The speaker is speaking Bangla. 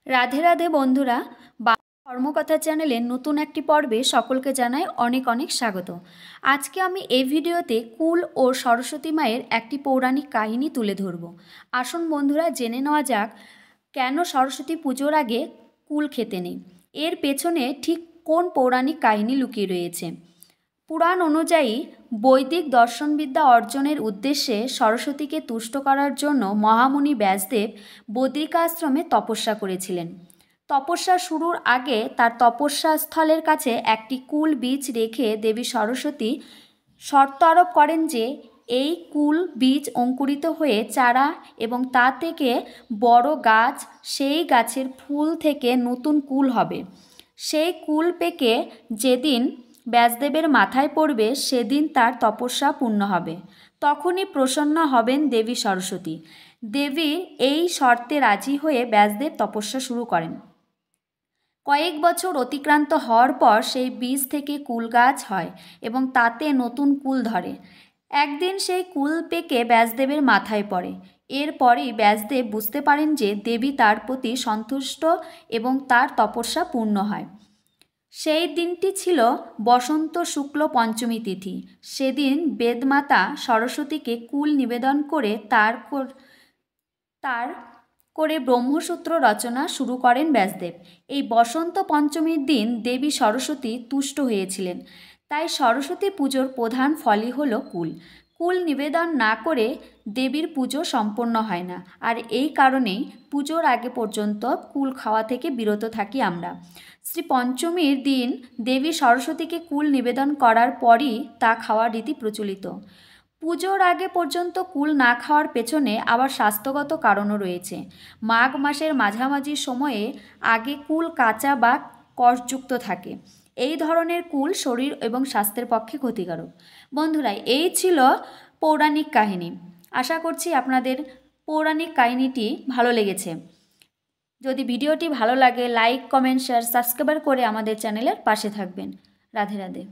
রাধে রাধে বন্ধুরা, কর্মকথা চ্যানেলের নতুন একটি পর্বে সকলকে জানাই অনেক অনেক স্বাগত। আজকে আমি এই ভিডিওতে কুল ও সরস্বতী মায়ের একটি পৌরাণিক কাহিনী তুলে ধরব। আসুন বন্ধুরা, জেনে নেওয়া যাক কেন সরস্বতী পুজোর আগে কুল খেতে নেই। এর পেছনে ঠিক কোন পৌরাণিক কাহিনী লুকিয়ে রয়েছে। পুরাণ অনুযায়ী বৈদিক দর্শনবিদ্যা অর্জনের উদ্দেশ্যে সরস্বতীকে তুষ্ট করার জন্য মহামুনি ব্যাসদেব বদ্রিকাশ্রমে তপস্যা করেছিলেন। তপস্যা শুরুর আগে তার তপস্যা স্থলের কাছে একটি কুল বীজ রেখে দেবী সরস্বতী শর্ত আরোপ করেন যে এই কুল বীজ অঙ্কুরিত হয়ে চারা এবং তা থেকে বড় গাছ, সেই গাছের ফুল থেকে নতুন কুল হবে। সেই কুল পেকে যেদিন ব্যাসদেবের মাথায় পড়বে সেদিন তার তপস্যা পূর্ণ হবে। তখনই প্রসন্ন হবেন দেবী সরস্বতী। দেবীর এই শর্তে রাজি হয়ে ব্যাসদেব তপস্যা শুরু করেন। কয়েক বছর অতিক্রান্ত হওয়ার পর সেই বীজ থেকে কুল গাছ হয় এবং তাতে নতুন কুল ধরে। একদিন সেই কুল পেকে ব্যাসদেবের মাথায় পড়ে। এরপরেই ব্যাসদেব বুঝতে পারেন যে দেবী তার প্রতি সন্তুষ্ট এবং তার তপস্যা পূর্ণ হয়। সেই দিনটি ছিল বসন্ত শুক্ল পঞ্চমী তিথি। সেদিন বেদমাতা সরস্বতীকে কুল নিবেদন করে তার করে ব্রহ্মসূত্র রচনা শুরু করেন ব্যাসদেব। এই বসন্ত পঞ্চমীর দিন দেবী সরস্বতী তুষ্ট হয়েছিলেন। তাই সরস্বতী পুজোর প্রধান ফলই হলো কুল। কুল নিবেদন না করে দেবীর পুজো সম্পন্ন হয় না। আর এই কারণেই পুজোর আগে পর্যন্ত কুল খাওয়া থেকে বিরত থাকি আমরা। শ্রী পঞ্চমীর দিন দেবী সরস্বতীকে কুল নিবেদন করার পরই তা খাওয়ার রীতি প্রচলিত। পুজোর আগে পর্যন্ত কুল না খাওয়ার পেছনে আবার স্বাস্থ্যগত কারণও রয়েছে। মাঘ মাসের মাঝামাঝি সময়ে আগে কুল কাঁচা বা কষযুক্ত থাকে। এই ধরনের কুল শরীর এবং স্বাস্থ্যের পক্ষে ক্ষতিকারক। বন্ধুরা, এই ছিল পৌরাণিক কাহিনী। আশা করছি আপনাদের পৌরাণিক কাহিনীটি ভালো লেগেছে। যদি ভিডিওটি ভালো লাগে, লাইক, কমেন্ট, শেয়ার, সাবস্ক্রাইব করে আমাদের চ্যানেলের পাশে থাকবেন। রাধে রাধে।